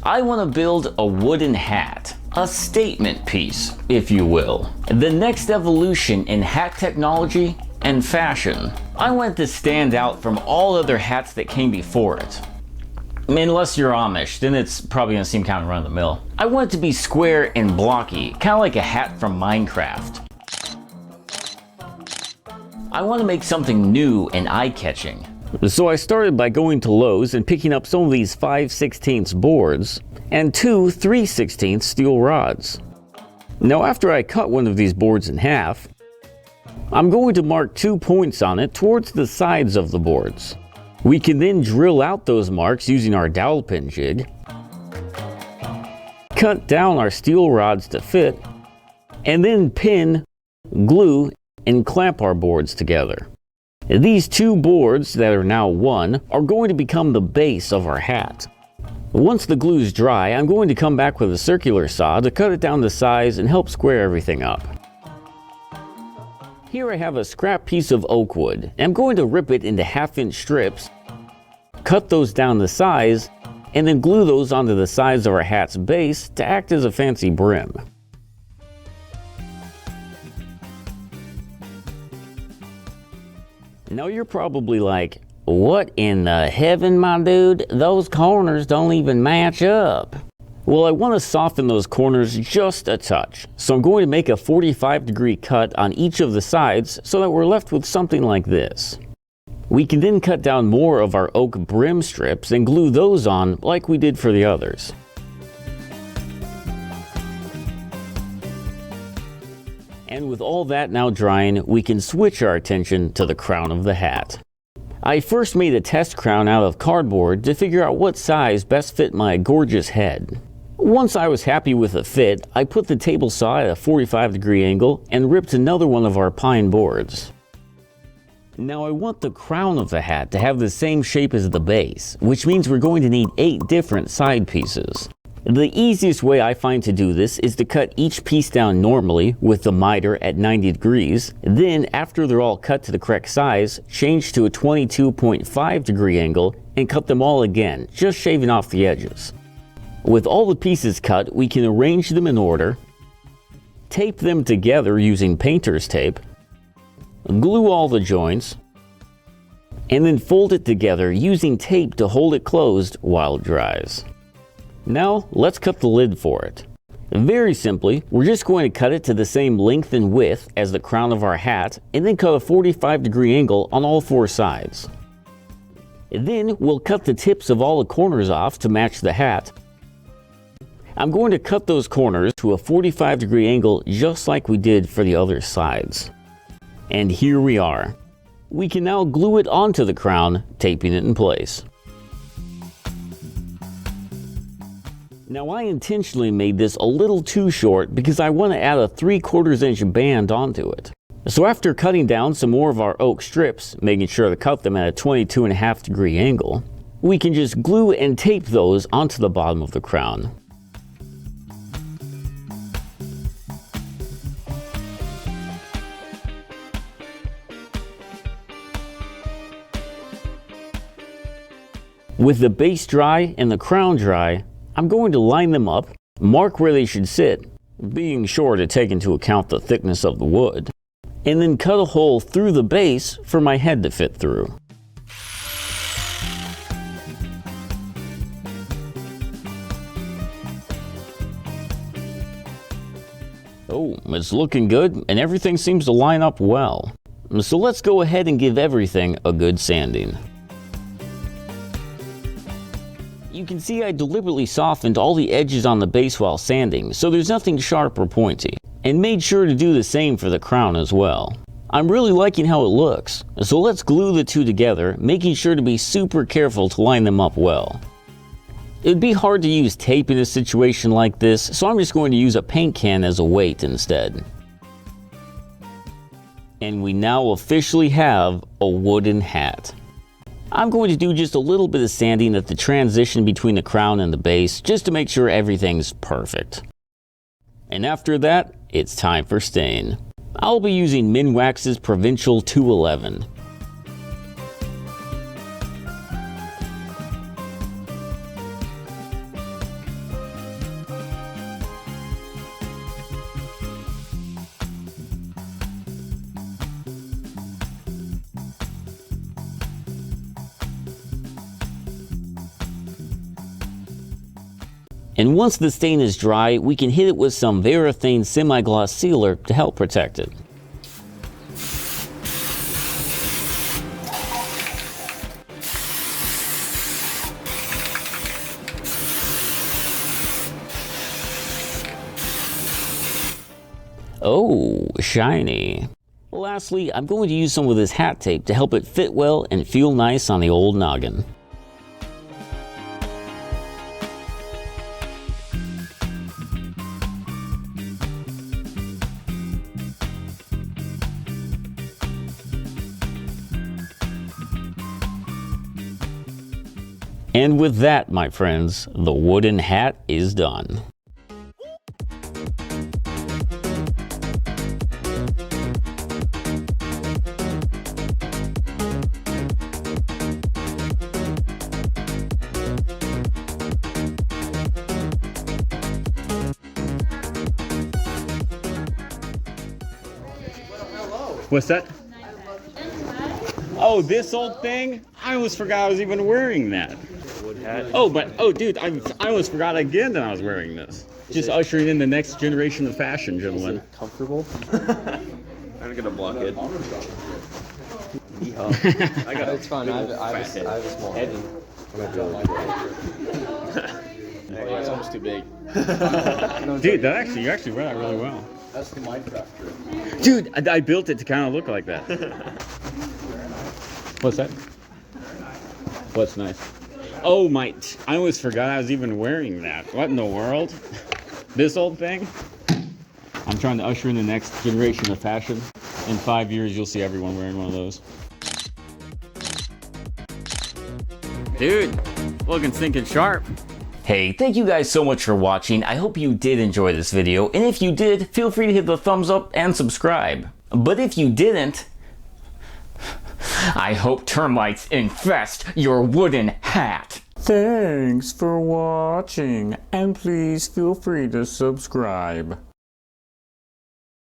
I want to build a wooden hat. A statement piece, if you will. The next evolution in hat technology and fashion. I want to stand out from all other hats that came before it. Unless you're Amish, then it's probably gonna seem kind of run of the mill. I want it to be square and blocky, kind of like a hat from Minecraft. I want to make something new and eye-catching. So I started by going to Lowe's and picking up some of these 5/16 boards and two 3/16 steel rods. Now after I cut one of these boards in half, I'm going to mark 2 points on it towards the sides of the boards. We can then drill out those marks using our dowel pin jig, cut down our steel rods to fit, and then pin, glue, and clamp our boards together. These two boards that are now one are going to become the base of our hat. Once the glue is dry, I'm going to come back with a circular saw to cut it down to size and help square everything up. Here I have a scrap piece of oak wood. I'm going to rip it into 1/2-inch strips, cut those down to size, and then glue those onto the sides of our hat's base to act as a fancy brim. Now you're probably like, what in the heaven, my dude? Those corners don't even match up. Well, I want to soften those corners just a touch, so I'm going to make a 45-degree cut on each of the sides so that we're left with something like this. We can then cut down more of our oak brim strips and glue those on like we did for the others. And with all that now drying, we can switch our attention to the crown of the hat. I first made a test crown out of cardboard to figure out what size best fit my gorgeous head. Once I was happy with the fit, I put the table saw at a 45-degree angle and ripped another one of our pine boards. Now I want the crown of the hat to have the same shape as the base, which means we're going to need 8 different side pieces. The easiest way I find to do this is to cut each piece down normally with the miter at 90 degrees, then after they're all cut to the correct size, change to a 22.5-degree angle and cut them all again, just shaving off the edges. With all the pieces cut, we can arrange them in order, tape them together using painter's tape, glue all the joints, and then fold it together using tape to hold it closed while it dries. Now let's cut the lid for it. Very simply, we're just going to cut it to the same length and width as the crown of our hat and then cut a 45-degree angle on all 4 sides. And then we'll cut the tips of all the corners off to match the hat. I'm going to cut those corners to a 45-degree angle just like we did for the other sides. And here we are. We can now glue it onto the crown, taping it in place. Now I intentionally made this a little too short because I want to add a 3/4 inch band onto it. So after cutting down some more of our oak strips, making sure to cut them at a 22.5-degree angle, we can just glue and tape those onto the bottom of the crown. With the base dry and the crown dry, I'm going to line them up, mark where they should sit, being sure to take into account the thickness of the wood, and then cut a hole through the base for my head to fit through. Oh, it's looking good and everything seems to line up well. So let's go ahead and give everything a good sanding. You can see I deliberately softened all the edges on the base while sanding, so there's nothing sharp or pointy, and made sure to do the same for the crown as well. I'm really liking how it looks, so let's glue the two together, making sure to be super careful to line them up well. It'd be hard to use tape in a situation like this, so I'm just going to use a paint can as a weight instead. And we now officially have a wooden hat. I'm going to do just a little bit of sanding at the transition between the crown and the base just to make sure everything's perfect. And after that, it's time for stain. I'll be using Minwax's Provincial 211. And once the stain is dry, we can hit it with some Varathane semi-gloss sealer to help protect it. Oh, shiny. Lastly, I'm going to use some of this hat tape to help it fit well and feel nice on the old noggin. And with that, my friends, the wooden hat is done. What's that? Oh, this old thing? I almost forgot I was even wearing that. Wood hat. Oh, dude, I almost forgot again that I was wearing this. Just ushering in the next generation of fashion, gentlemen. Comfortable? I'm gonna block it. I got It's fine. I have a small head. It's almost too big. Dude, you actually wear that really well. That's the Minecraft trick. Dude, I built it to kind of look like that. What's that? What's nice? Oh my, I almost forgot I was even wearing that. What in the world? This old thing? I'm trying to usher in the next generation of fashion. In 5 years, you'll see everyone wearing one of those. Dude, looking stinking sharp. Hey, thank you guys so much for watching. I hope you did enjoy this video, and if you did, feel free to hit the thumbs up and subscribe. But if you didn't, I hope termites infest your wooden hat. Thanks for watching, and please feel free to subscribe.